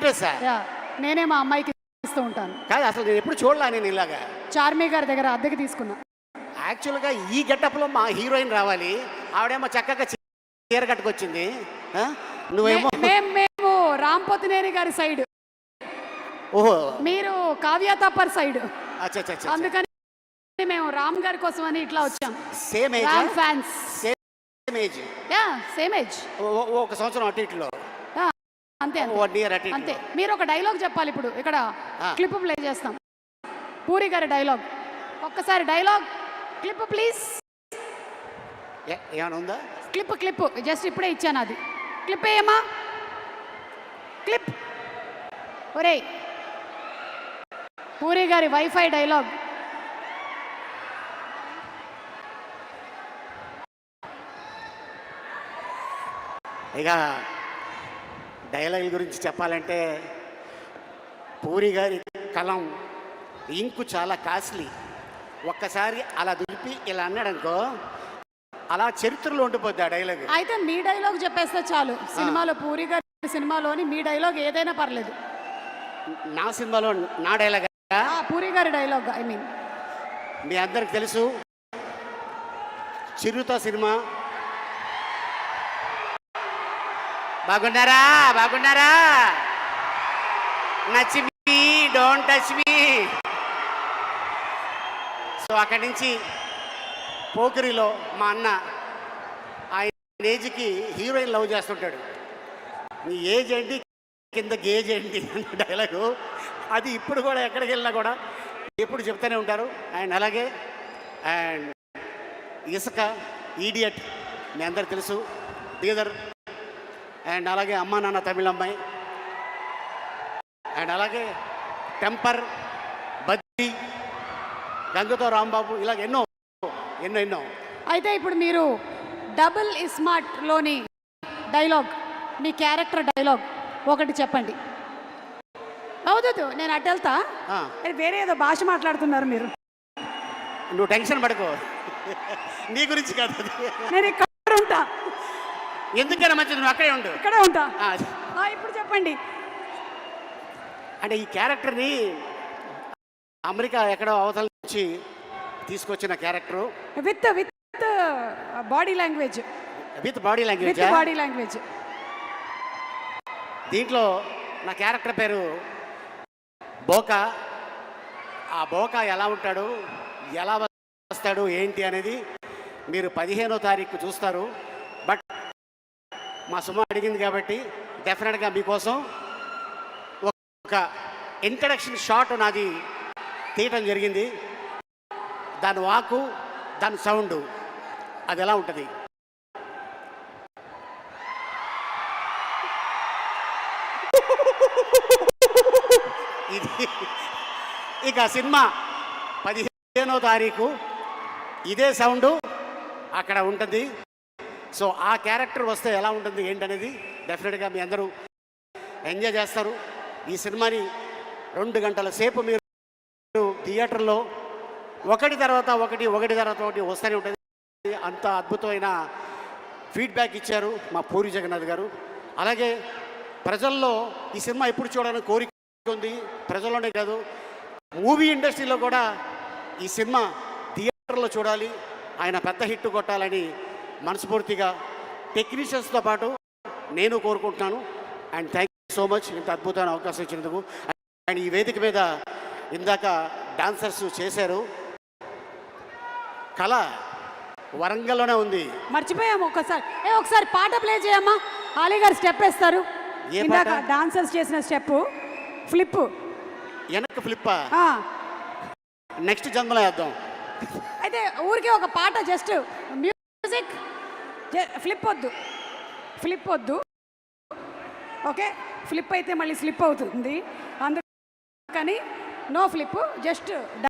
డ్రెస్సా? Yeah, నేనే మా అమ్మాయికి ఇస్తూ ఉంటాను. కాదు, అసలు నేను ఎప్పుడు చూడలా నేను ఇలాగా. చార్మి గారి దగ్గర అద్దెకి తీసుకున్నా. యాక్చువల్గా ఈ గెటప్లో మా హీరోయిన్ రావాలి, ఆవిడేమో చక్కగా చీర కట్టుకొచ్చింది. నువ్వేమో మేము రాంపోతినేని గారి సైడ్, ఓహో మీరు కావ్య తాపర్ సైడ్. అచ్చా. అందుకని మేము రామ్ గారి కోసం అని ఇట్లా వచ్చాం. Same age, Ram fans. Same age, yeah same age, ఒక సంవత్సరం అటు ఇటులో. అంతే వన్ ఇయర్ అటు అంతే. మీరు ఒక డైలాగ్ చెప్పాలి ఇప్పుడు. ఇక్కడ క్లిప్ ప్లే చేస్తాం, పూరి గారి డైలాగ్. ఒక్కసారి డైలాగ్ క్లిప్ ప్లీజ్. ఏమైనా ఉందా? క్లిప్ జస్ట్ ఇప్పుడే ఇచ్చాను, అది క్లిప్ ఏమా క్లిప్. ఒరే పూరి గారి వైఫై డైలాగ్. ఇక డైలాగుల గురించి చెప్పాలంటే పూరి గారి కలం ఇంకు చాలా కాస్ట్లీ. ఒక్కసారి అలా దులిపి ఇలా అన్నాడనుకో, అలా చరిత్రలో ఉండిపోద్ది ఆ డైలాగ్. అయితే మీ డైలాగ్ చెప్పేస్తే చాలు. సినిమాలో పూరి గారి సినిమాలోని మీ డైలాగ్ ఏదైనా పర్లేదు. నా సినిమాలో నా డైలాగ్, పూరి గారి డైలాగ్ ఐ మీన్. మీ అందరికి తెలుసు, చిరుత సినిమా. బాగున్నారా? నచ్చి me don't touch me. So అక్కడి నుంచి పోకిరిలో మా అన్న ఆయన ఏజ్కి హీరోయిన్ లవ్ చేస్తుంటాడు. నీ ఏజ్ ఏంటి, కింద గేజ్ ఏంటి అనే డైలాగు. అది ఇప్పుడు కూడా ఎక్కడికి వెళ్ళినా కూడా ఎప్పుడు చెప్తూనే ఉంటారు. అండ్ అలాగే అండ్ ఇసుక, ఈడియట్ మీ అందరికి తెలుసు, బీదర్. అండ్ అలాగే అమ్మా నాన్న తమిళ అమ్మాయి. అండ్ అలాగే టెంపర్, బద్ది, గంగతో రాంబాబు, ఇలాగ ఎన్నో. అయితే ఇప్పుడు మీరు డబుల్ ఇస్మార్ట్లోని డైలాగ్, మీ క్యారెక్టర్ డైలాగ్ ఒకటి చెప్పండి. అవుతుంది, నేను అటు వెళ్తా. వేరే ఏదో భాష మాట్లాడుతున్నారు మీరు. నువ్వు టెన్షన్ పడుకో, నీ గురించి కాదు అది. నేను ఇక్కడ ఉంటా. ఎందుకైనా మంచిది, నువ్వు అక్కడే ఉండు. ఇక్కడే ఉంటా. ఇప్పుడు చెప్పండి. అంటే ఈ క్యారెక్టర్ని అమెరికా ఎక్కడో అవతల నుంచి తీసుకొచ్చిన character, with body language. With body language. దీంట్లో నా క్యారెక్టర్ పేరు బోకా. ఆ బోకా ఎలా ఉంటాడు, ఎలా వస్తాడు, ఏంటి అనేది మీరు 15వ తారీఖు చూస్తారు. బట్ మా సుమ అడిగింది కాబట్టి డెఫినెట్గా మీకోసం ఒక ఇంట్రడక్షన్ షాట్ నాది తీయటం జరిగింది. దాని వాకు, దాని సౌండ్, అది ఎలా ఉంటుంది. ఇది ఇక సినిమా 15వ తారీఖు ఇదే సౌండ్ అక్కడ ఉంటుంది. సో ఆ క్యారెక్టర్ వస్తే ఎలా ఉంటుంది ఏంటనేది డెఫినెట్గా మీ అందరూ ఎంజాయ్ చేస్తారు. ఈ సినిమాని 2 గంటల సేపు మీరు థియేటర్లో ఒకటి తర్వాత ఒకటి వస్తూనే ఉంటుంది. అంత అద్భుతమైన ఫీడ్బ్యాక్ ఇచ్చారు మా పూరి జగన్నాథ్ గారు. అలాగే ప్రజల్లో ఈ సినిమా ఎప్పుడు చూడాలని కోరిక ఉంది. ప్రజల్లోనే కాదు, మూవీ ఇండస్ట్రీలో కూడా ఈ సినిమా థియేటర్లో చూడాలి, ఆయన పెద్ద హిట్ కొట్టాలని మనస్ఫూర్తిగా టెక్నీషియన్స్తో పాటు నేను కోరుకుంటున్నాను. And thank you so much ఇంత అద్భుతమైన అవకాశం ఇచ్చినందుకు. అండ్ ఈ వేదిక మీద ఇందాక డాన్సర్స్ చేశారు. కళ వరంగల్లోనే ఉంది. మర్చిపోయాము. ఒకసారి పాట ప్లే చేయమ్మా. ఆలీ గారు స్టెప్ వేస్తారు. ఇందాక డాన్సర్స్ చేసిన స్టెప్ ఫ్లిప్. వెనక్కి ఫ్లిప్పా? నెక్స్ట్ జన్మలో వేద్దాం. అయితే ఊరికే ఒక పాట, జస్ట్ మ్యూజిక్. ఫ్లిప్ వద్దు. ఓకే, ఫ్లిప్ అయితే మళ్ళీ స్లిప్ అవుతుంది. అందుకని నో ఫ్లిప్, జస్ట్